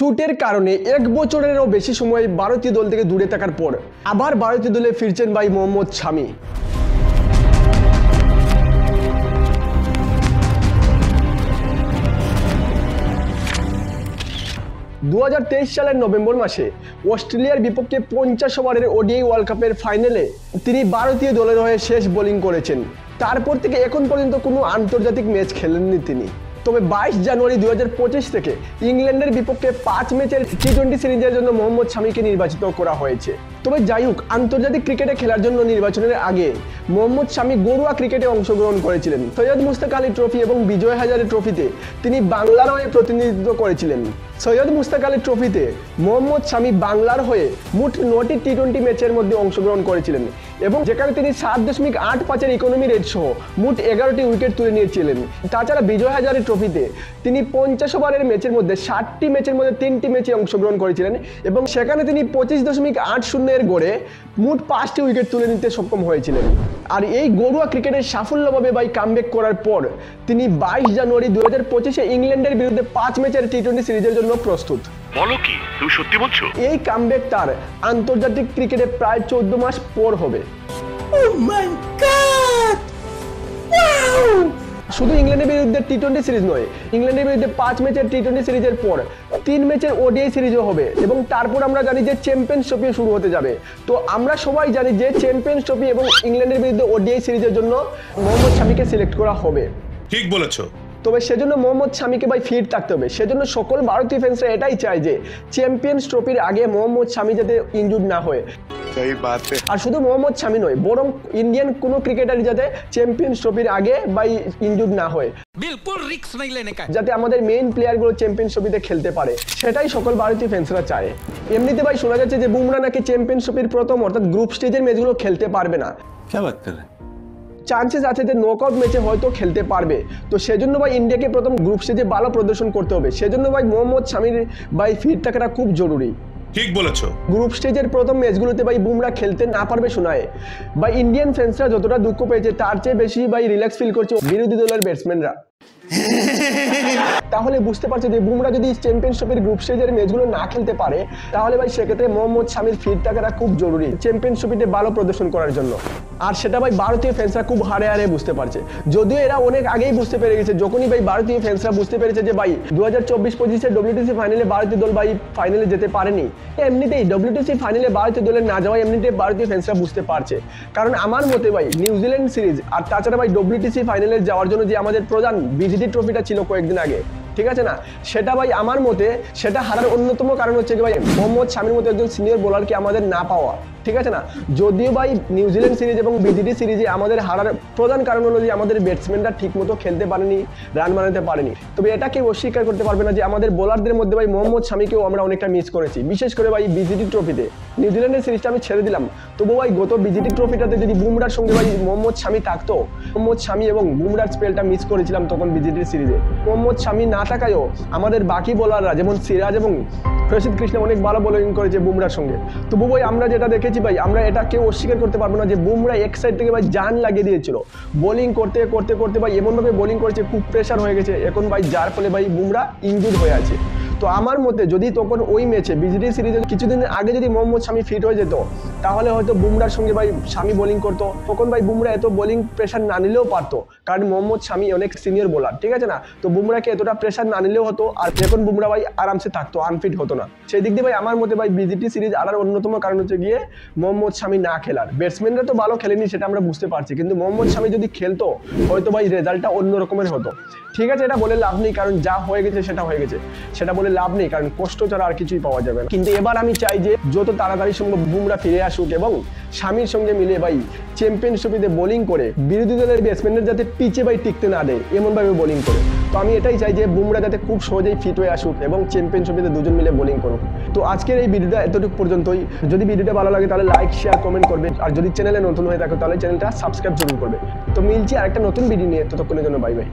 চোটের কারণে এক বছরেরও বেশি সময় ভারতীয় দল থেকে দূরে থাকার পর আবার ভারতীয় দলে ফিরছেন ভাই মোহাম্মদ শামি। দু সালের নভেম্বর মাসে অস্ট্রেলিয়ার বিপক্ষে 50 ওভারের ওডিআই ওয়ার্ল্ড কাপের ফাইনালে তিনি ভারতীয় দলের হয়ে শেষ বোলিং করেছেন। তারপর থেকে এখন পর্যন্ত কোনো আন্তর্জাতিক ম্যাচ খেলেননি তিনি। তবে 22 জানুয়ারি 2025 থেকে ইংল্যান্ডের বিপক্ষে 5 ম্যাচের টি20 সিরিজের জন্য মোহাম্মদ শামিকে নির্বাচিত করা হয়েছে। তবে যাই হোক, আন্তর্জাতিক ক্রিকেটে খেলার জন্য নির্বাচনের আগে মোহাম্মদ শামি ঘরোয়া ক্রিকেটে অংশগ্রহণ করেছিলেন। সৈয়দ মুশতাক আলী ট্রফি এবং বিজয় হাজারে ট্রফিতে তিনি বাংলার হয়ে প্রতিনিধিত্ব করেছিলেন। সৈয়দ মুশতাক আলী ট্রফিতে মোহাম্মদ শামি বাংলার হয়ে মোট 9টি টি20 ম্যাচের মধ্যে অংশগ্রহণ করেছিলেন এবং যেখানে তিনি 7.85-এর ইকোনমি রেট সহ মোট 11টি উইকেট তুলে নিয়েছিলেন। তাছাড়া বিজয় হাজারে ট্রফিতে তিনি 50 ওভারের ম্যাচের মধ্যে 60টি ম্যাচের মধ্যে 3টি ম্যাচে অংশগ্রহণ করেছিলেন এবং সেখানে তিনি 25.80 গড়ে মোট 5টি উইকেট তুলে নিতে সক্ষম হয়েছিলেন। আর এই ঘরোয়া ক্রিকেটের সাফল্যভাবে ভাই কামব্যাক করার পর তিনি 22 জানুয়ারি 2025-এ ইংল্যান্ডের বিরুদ্ধে 5 ম্যাচের টি20 সিরিজের জন্য প্রস্তুত। বলো কি তুমি সত্যি বলছো? এই কামব্যাক তার আন্তর্জাতিক ক্রিকেটে প্রায় 14 মাস পর হবে। Oh my God! Wow! শুধু ইংল্যান্ডের বিরুদ্ধে টি20 সিরিজ নয়, ইংল্যান্ডের বিরুদ্ধে 5 ম্যাচের টি20 সিরিজের পর 3 ম্যাচের ওডিআই সিরিজও হবে এবং তারপর আমরা জানি যে চ্যাম্পিয়ন্স ট্রফি শুরু হতে যাবে। তো আমরা সবাই জানি যে চ্যাম্পিয়ন্স ট্রফি এবং ইংল্যান্ডের বিরুদ্ধে ওডিআই সিরিজের জন্য মোহাম্মদ শামিকে সিলেক্ট করা হবে। ঠিক বলেছো। তবে সেজন্য মোহাম্মদ শামিকে ভাই ফিট থাকতে হবে। সেজন্য সকল ভারতীয় ফ্যান্সরা এটাই চায় যে চ্যাম্পিয়ন্স ট্রফির আগে মোহাম্মদ শামি যাতে ইনজুর্ড না হয়। আর শুধু মোহাম্মদ শামি নয়, বরং ইন্ডিয়ান কোনো ক্রিকেটার যাতে চ্যাম্পিয়ন্স ট্রফির আগে ভাই ইনজুর্ড না হয়, बिल्कुल रिस्क नहीं लेने का, যাতে আমাদের মেইন প্লেয়ারগুলো চ্যাম্পিয়ন্স ট্রফিতে খেলতে পারে, সেটাই সকল ভারতীয় ফ্যান্সরা চায়। এমনিতে ভাই শোনা যাচ্ছে যে বুমরা নাকি চ্যাম্পিয়ন্স ট্রফির প্রথম অর্থাৎ গ্রুপ স্টেজের ম্যাচগুলো খেলতে পারবে না। क्या बात कर रहे हैं? চান্সেস আছে যে নকআউট ম্যাচে হয়তো খেলতে পারবে। তো সেজন্য ভাই ইন্ডিয়াকে প্রথম গ্রুপ স্টেজে ভালো প্রদর্শন করতে হবে। সেজন্য ভাই মোহাম্মদ শামির ভাই ফিট থাকাটা খুব জরুরি। ঠিক বলেছো। গ্রুপ স্টেজের প্রথম ম্যাচগুলোতে ভাই বুমরা খেলতে না পারবে শোনায়। ভাই ইন্ডিয়ান ফ্যান্সরা যতটা দুঃখ পেয়েছে তার চেয়ে বেশি ভাই রিল্যাক্স ফিল করছে বিরোধী দলের ব্যাটসম্যানরা। তাহলে বুঝতে পারছে যে বুমরা যদি চ্যাম্পিয়নশিপের গ্রুপ স্টেজের ম্যাচগুলো না খেলতে পারে তাহলে ভাই সেক্ষেত্রে মোহাম্মদ শামির ফিট থাকাটা খুব জরুরি চ্যাম্পিয়নশিপে ভালো প্রদর্শন করার জন্য। আর সেটা ভাই ভারতীয় ফ্যান্সরা খুব হারে হারে বুঝতে পারছে, যদিও এরা অনেক আগেই বুঝতে পেরে গেছে। যখনই ভাই ভারতীয় ফ্যান্সরা বুঝতে পেরেছে যে ভাই 2024-25 ডব্লিউটিসি ফাইনালে ভারতীয় দল ভাই ফাইনালে যেতে পারেনি, এমনিতেই ডব্লিউটিসি ফাইনালে ভারতীয় দলের না যাওয়া এমনিতেই ভারতীয় ফ্যান্সরা বুঝতে পারছে। কারণ আমার মতে ভাই নিউজিল্যান্ড সিরিজ আর তাছাড়া ভাই ডব্লিউটিসি ফাইনালে যাওয়ার জন্য যে আমাদের প্রধান বিজিটি ট্রফিটা ছিল কয়েকদিন আগে, ঠিক আছে না, সেটা ভাই আমার মতে সেটা হারার অন্যতম কারণ হচ্ছে কি ভাই মোহাম্মদ শামির মতো একজন সিনিয়র বোলারকে আমাদের না পাওয়া, ঠিক আছে না। যদিও ভাই নিউজিল্যান্ড সিরিজ এবং বিজিটি সিরিজে আমাদের হারার প্রধান কারণ হলো যে আমাদের ব্যাটসম্যানরা ঠিকমতো খেলতে পারেনি, রান বানাতে পারেনি। তবে এটা কেউ অস্বীকার করতে পারবে না যে আমাদের বোলারদের মধ্যে ভাই মোহাম্মদ শামিকেও আমরা অনেকটা মিস করেছি, বিশেষ করে ভাই বিজিটি ট্রফিতে। নিউজিল্যান্ডের সিরিজটা আমি ছেড়ে দিলাম, তবু ভাই গত বিজিটি ট্রফিটাতে যদি বুমরার সঙ্গে ভাই মোহাম্মদ শামি থাকতো, মোহাম্মদ শামি এবং বুমরার স্পেলটা মিস করেছিলাম তখন বিজিটির সিরিজে। মোহাম্মদ শামি না থাকায়ও আমাদের বাকি বোলাররা যেমন সিরাজ এবং প্রসিদ্ধ কৃষ্ণ অনেক ভালো বোলিং করেছে বুমরার সঙ্গে। তবু ভাই আমরা যেটা দেখেছি ভাই, আমরা এটা কেউ অস্বীকার করতে পারবো না যে বুমরা এক সাইড থেকে ভাই জান লাগিয়ে দিয়েছিল বোলিং করতে করতে করতে ভাই এমনভাবে বোলিং করেছে খুব প্রেশার হয়ে গেছে এখন ভাই, যার ফলে ভাই বুমরা ইনজুর্ড হয়ে আছে। তো আমার মতে যদি তখন ওই ম্যাচে বিজিটি সিরিজে কিছুদিন আগে যদি মোহাম্মদ শামি ফিট হয়ে যেত তাহলে হয়তো বুমরার সঙ্গে ভাই শামি বোলিং করতো, তখন ভাই বুমরা এত বোলিং প্রেশার না নিলেও পারতো, কারণ মোহাম্মদ শামি অনেক সিনিয়র বোলার, ঠিক আছে না। তো বুমরাকে এতটা প্রেশার না নিলেও হতো, আর এখন বুমরা ভাই আরামসে থাকতো, আনফিট হতো না। সেই দিক দিয়ে ভাই আমার মতে ভাই বিজিটি সিরিজ আনার অন্যতম কারণ হচ্ছে গিয়ে মোহাম্মদ শামি না খেলার। ব্যাটসম্যানরা তো ভালো খেলেনি সেটা আমরা বুঝতে পারছি, কিন্তু মোহাম্মদ শামি যদি খেলতো হয়তো ভাই রেজাল্টটা অন্য রকমের হতো। ঠিক আছে, এটা বলে লাভ নেই, কারণ যা হয়ে গেছে সেটা হয়ে গেছে, সেটা বলে লাভ নেই, কারণ কষ্ট ছাড়া আর কিছুই পাওয়া যাবে না। কিন্তু এবার আমি চাই যে যত তাড়াতাড়ি সম্ভব বুমরা ফিরে আসুক এবং শামির সঙ্গে মিলে ভাই চ্যাম্পিয়নশিপে বোলিং করে বিরোধী দলের ব্যাটসম্যানদের যাতে পিচে ভাই টিকতে না দেয় এমনভাবে বোলিং করে। তো আমি এটাই চাই যে বুমরা যাতে খুব সহজেই ফিট হয়ে আসুক এবং চ্যাম্পিয়নশিপে দুজন মিলে বোলিং করুক। তো আজকের এই ভিডিওটা এতটুকু পর্যন্তই। যদি ভিডিওটা ভালো লাগে তাহলে লাইক শেয়ার কমেন্ট করবে, আর যদি চ্যানেলে নতুন হয়ে থাকো তাহলে চ্যানেলটা সাবস্ক্রাইব জরুর করবে। তো মিলছি আরেকটা নতুন ভিডিও নিয়ে, ততক্ষণের জন্য বাই বাই।